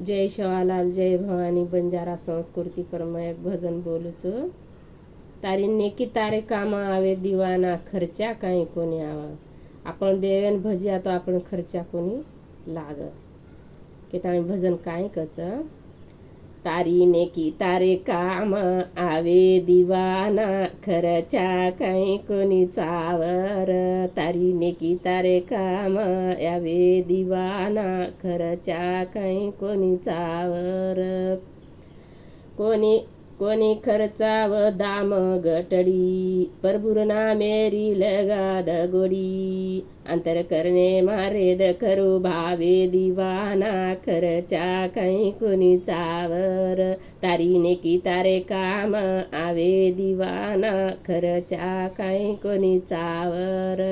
जय शिवालाल जय भवानी बंजारा संस्कृती कर्म एक भजन बोलूचो। तारी नेकी तारे कामा आवे दीवाना खर्चा काही कोणी आवा। आपण देवेन भजिया तो आपण खर्चा कोणी लाग के ताणी भजन काय कच। तारी नेकी तारे कामा आवे दीवाना खर्चा काही कोणी चावर। तारी नेकी तारे कामा आवे दीवाना खर्चा काही कोणी चावर। कोणी कोणी खर्चाव दाम गटडी परभुरना मेरी लगाद गोडी। अंतर करणे मारेद करू भावे दीवाना खर्चा काही कोणी चावर। तारी नेकी तारे काम आवे दीवाना खर्चा काही कोणी चावर।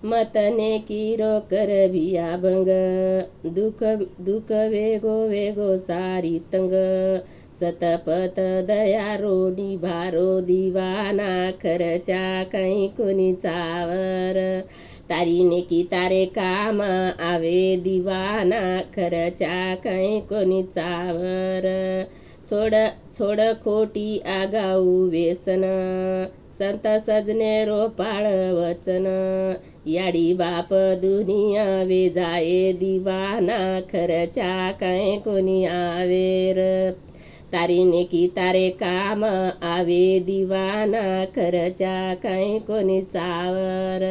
मतने की रोकर बिया भंग दुख दुख वेगो वेगो सारी तंग। सतपत दया रोडी भारो दीवाना खर्चा काही कोणी चावर। तारी नेकी तारे काम आवे दीवाना खर्चा काही कोणी चावर। छोड छोड खोटी आगाऊ व्यसन संत सजने रोपाळ वचन। याडी बाप दुनिया वे जाये दीवाना खर्चा काही कोणी आवेर। तारी नेकी तारे काम आवे दीवाना खर्चा काही कोणी चावर।